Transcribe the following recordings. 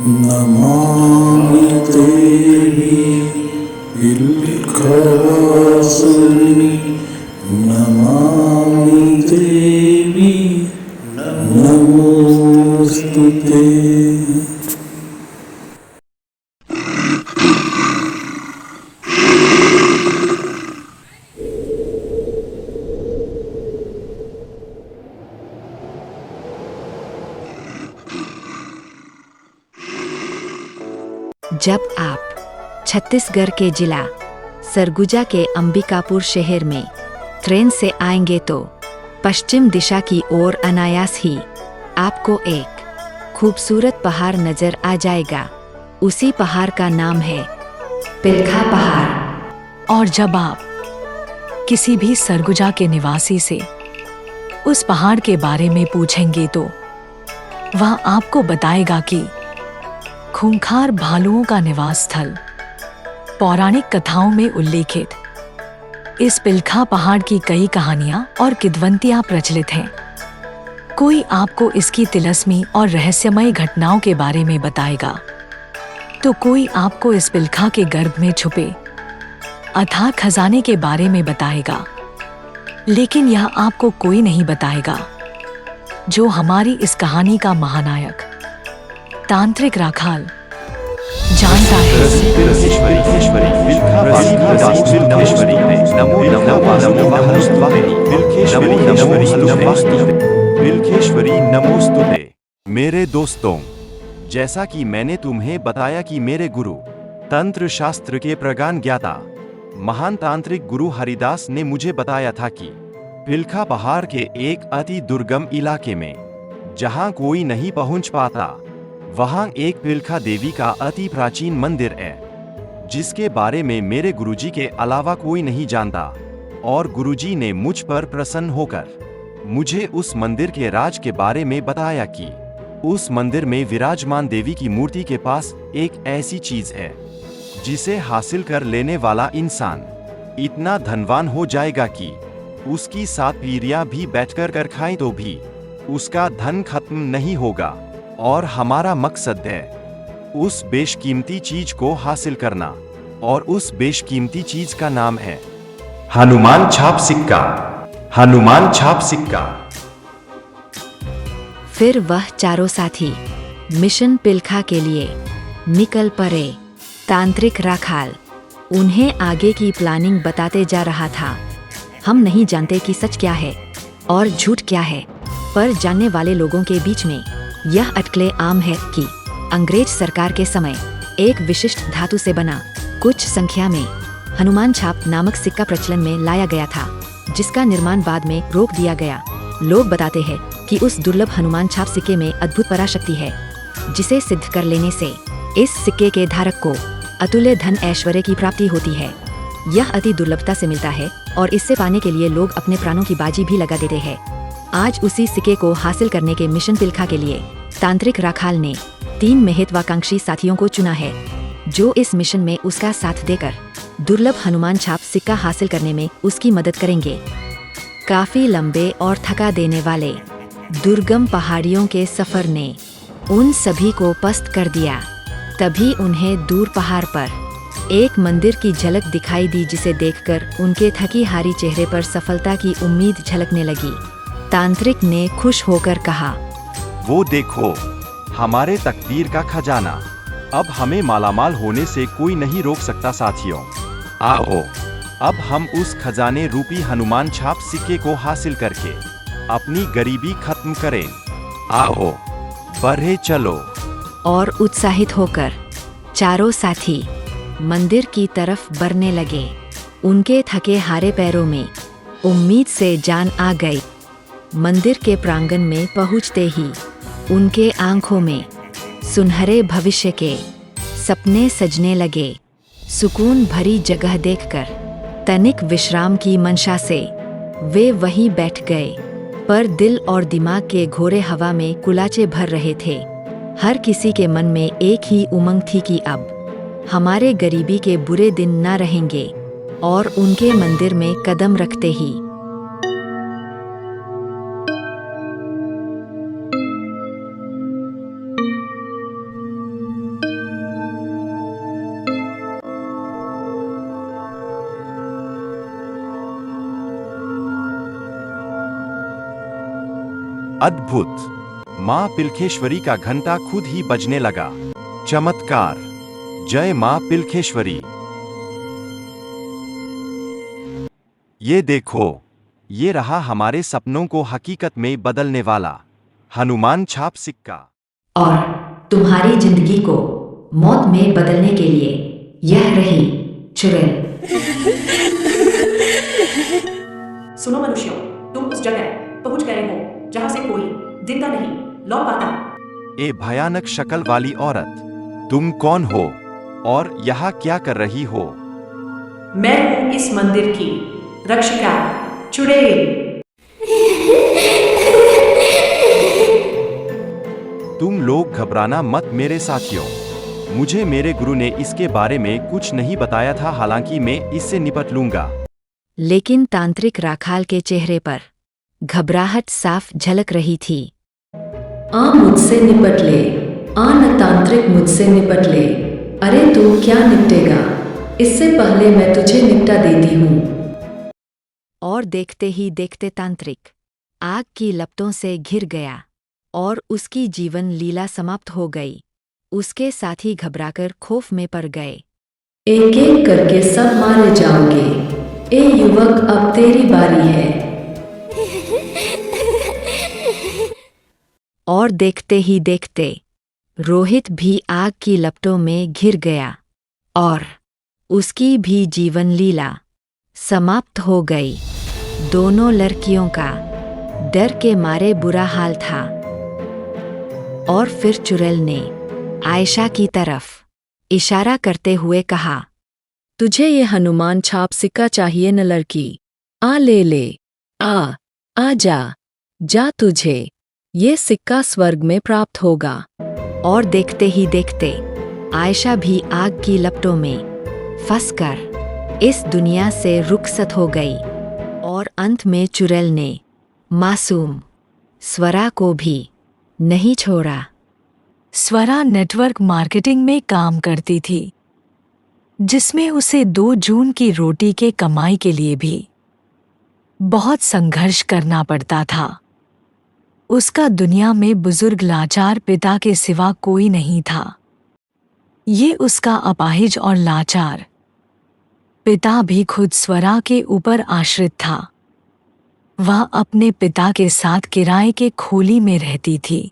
नमामि देवी विल्खवासिनी नमामि देवी नमोस्तुते। जब आप छत्तीसगढ़ के जिला सरगुजा के अंबिकापुर शहर में ट्रेन से आएंगे तो पश्चिम दिशा की ओर अनायास ही आपको एक खूबसूरत पहाड़ नजर आ जाएगा। उसी पहाड़ का नाम है पिलखा पहाड़। और जब आप किसी भी सरगुजा के निवासी से उस पहाड़ के बारे में पूछेंगे तो वह आपको बताएगा कि खूंखार भालुओं का निवास स्थल पौराणिक कथाओं में उल्लेखित इस पिलखा पहाड़ की कई कहानियां और किंवदंतियां प्रचलित हैं। कोई आपको इसकी तिलस्मी और रहस्यमय घटनाओं के बारे में बताएगा तो कोई आपको इस पिलखा के गर्भ में छुपे अथाह खजाने के बारे में बताएगा। लेकिन यह आपको कोई नहीं बताएगा जो हमारी इस कहानी का महानायक तांत्रिक राखाल जानता है। बिल्खेश्वरी नमोस्तुते। मेरे दोस्तों, जैसा कि मैंने तुम्हें बताया कि मेरे गुरु तंत्र शास्त्र के प्रज्ञान ज्ञाता महान तांत्रिक गुरु हरिदास ने मुझे बताया था कि पिलखा पहाड़ के एक अति दुर्गम इलाके में जहां कोई नहीं पहुंच पाता वहां एक पिलखा देवी का अति प्राचीन मंदिर है जिसके बारे में मेरे गुरुजी के अलावा कोई नहीं जानता। और गुरुजी ने मुझ पर प्रसन्न होकर मुझे उस मंदिर के राज के बारे में बताया कि उस मंदिर में विराजमान देवी की मूर्ति के पास एक ऐसी चीज है जिसे हासिल कर लेने वाला इंसान इतना धनवान हो जाएगा कि उसकी 7 पीढ़ियां भी बैठकर कर खाएं तो भी उसका धन खत्म नहीं होगा। और हमारा मकसद है उस बेशकीमती चीज को हासिल करना, और उस बेशकीमती चीज का नाम है हनुमान छाप सिक्का। हनुमान छाप सिक्का। फिर वह चारों साथी मिशन पिलखा के लिए निकल पड़े। तांत्रिक राखाल उन्हें आगे की प्लानिंग बताते जा रहा था। हम नहीं जानते कि सच क्या है और झूठ क्या है, पर जानने वाले लोगों के बीच में यह अटकलें आम है कि अंग्रेज सरकार के समय एक विशिष्ट धातु से बना कुछ संख्या में हनुमान छाप नामक सिक्का प्रचलन में लाया गया था, जिसका निर्माण बाद में रोक दिया गया। लोग बताते हैं कि उस दुर्लभ हनुमान छाप सिक्के में अद्भुत पराशक्ति है, जिसे सिद्ध कर लेने से इस सिक्के के धारक को अतुल्य धन ऐश्वर्य की प्राप्ति होती है। यह अति दुर्लभता से मिलता है और इससे पाने के लिए लोग अपने प्राणों की बाजी भी लगा देते हैं। आज उसी सिक्के को हासिल करने के मिशन पिलखा के लिए तांत्रिक राखाल ने 3 महत्वाकांक्षी साथियों को चुना है, जो इस मिशन में उसका साथ देकर दुर्लभ हनुमान छाप सिक्का हासिल करने में उसकी मदद करेंगे। काफी लंबे और थका देने वाले दुर्गम पहाड़ियों के सफर ने उन सभी को पस्त कर दिया। तभी उन्हें दूर पहाड़ पर एक मंदिर की झलक दिखाई दी, जिसे देखकर उनके थकी हारी चेहरे पर सफलता की उम्मीद झलकने लगी। तांत्रिक ने खुश होकर कहा, वो देखो, हमारे तकदीर का खजाना। अब हमें मालामाल होने से कोई नहीं रोक सकता साथियों। आओ, अब हम उस खजाने रूपी हनुमान छाप सिक्के को हासिल करके अपनी गरीबी खत्म करें। आओ, बढ़े चलो। और उत्साहित होकर चारों साथी मंदिर की तरफ बढ़ने लगे। उनके थके हारे पैरों में उम्मीद से जान आ गई। मंदिर के प्रांगण में पहुंचते ही उनके आंखों में सुनहरे भविष्य के सपने सजने लगे। सुकून भरी जगह देखकर तनिक विश्राम की मंशा से वे वहीं बैठ गए, पर दिल और दिमाग के घोरे हवा में कुलाचे भर रहे थे। हर किसी के मन में एक ही उमंग थी कि अब हमारे गरीबी के बुरे दिन न रहेंगे। और उनके मंदिर में कदम रखते ही अद्भुत। माँ पिलखेश्वरी का घंटा खुद ही बजने लगा। चमत्कार। जय माँ पिलखेश्वरी। ये देखो, ये रहा हमारे सपनों को हकीकत में बदलने वाला हनुमान छाप सिक्का। और तुम्हारी जिंदगी को मौत में बदलने के लिए यह रही चुड़ैल। सुनो मनुष्यों, तुम उस जगह पहुंच गए हो जहां से कोई जिंदा नहीं लौट पाता। ए भयानक शक्ल वाली औरत, तुम कौन हो और यहाँ क्या कर रही हो? मैं हूं इस मंदिर की रक्षिका, चुड़ैल। तुम लोग घबराना मत मेरे साथियों। मुझे मेरे गुरु ने इसके बारे में कुछ नहीं बताया था, हालांकि मैं इससे निपट लूंगा। लेकिन तांत्रिक राखाल के चेहरे पर घबराहट साफ झलक रही थी। आ मुझसे निपट ले, आ न तांत्रिक मुझसे निपट ले। अरे तू क्या निपटेगा, इससे पहले मैं तुझे निपटा देती हूँ। और देखते ही देखते तांत्रिक आग की लपटों से घिर गया और उसकी जीवन लीला समाप्त हो गई। उसके साथी घबराकर खौफ में पड़ गए। एक एक करके सब मारे जाओगे। ए युवक, अब तेरी बारी है। और देखते ही देखते रोहित भी आग की लपटों में घिर गया और उसकी भी जीवन लीला समाप्त हो गई। दोनों लड़कियों का डर के मारे बुरा हाल था। और फिर चुड़ैल ने आयशा की तरफ इशारा करते हुए कहा, तुझे ये हनुमान छाप सिक्का चाहिए न लड़की? आ ले ले, आ जा तुझे ये सिक्का स्वर्ग में प्राप्त होगा। और देखते ही देखते आयशा भी आग की लपटों में फंसकर इस दुनिया से रुखसत हो गई। और अंत में चुड़ैल ने मासूम स्वरा को भी नहीं छोड़ा। स्वरा नेटवर्क मार्केटिंग में काम करती थी, जिसमें उसे 2 जून की रोटी के कमाई के लिए भी बहुत संघर्ष करना पड़ता था। उसका दुनिया में बुजुर्ग लाचार पिता के सिवा कोई नहीं था। ये उसका अपाहिज और लाचार पिता भी खुद स्वरा के ऊपर आश्रित था। वह अपने पिता के साथ किराए के खोली में रहती थी।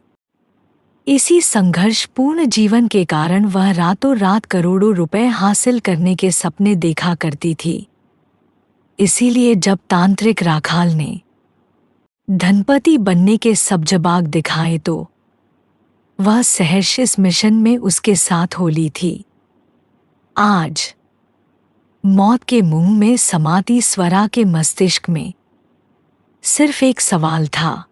इसी संघर्षपूर्ण जीवन के कारण वह रातों रात करोड़ों रुपए हासिल करने के सपने देखा करती थी। इसीलिए जब तांत्रिक राखाल ने धनपति बनने के सब्जबाग दिखाए तो वह सहर्ष इस मिशन में उसके साथ होली थी। आज मौत के मुंह में समाती स्वरा के मस्तिष्क में सिर्फ एक सवाल था,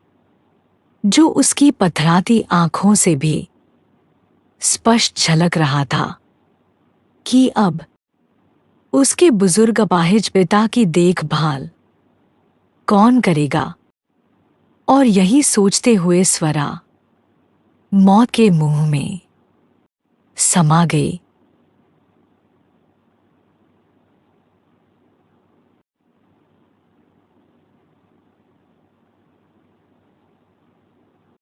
जो उसकी पथराती आंखों से भी स्पष्ट झलक रहा था कि अब उसके बुजुर्ग अपाहिज पिता की देखभाल कौन करेगा। और यही सोचते हुए स्वरा मौत के मुंह में समा गई।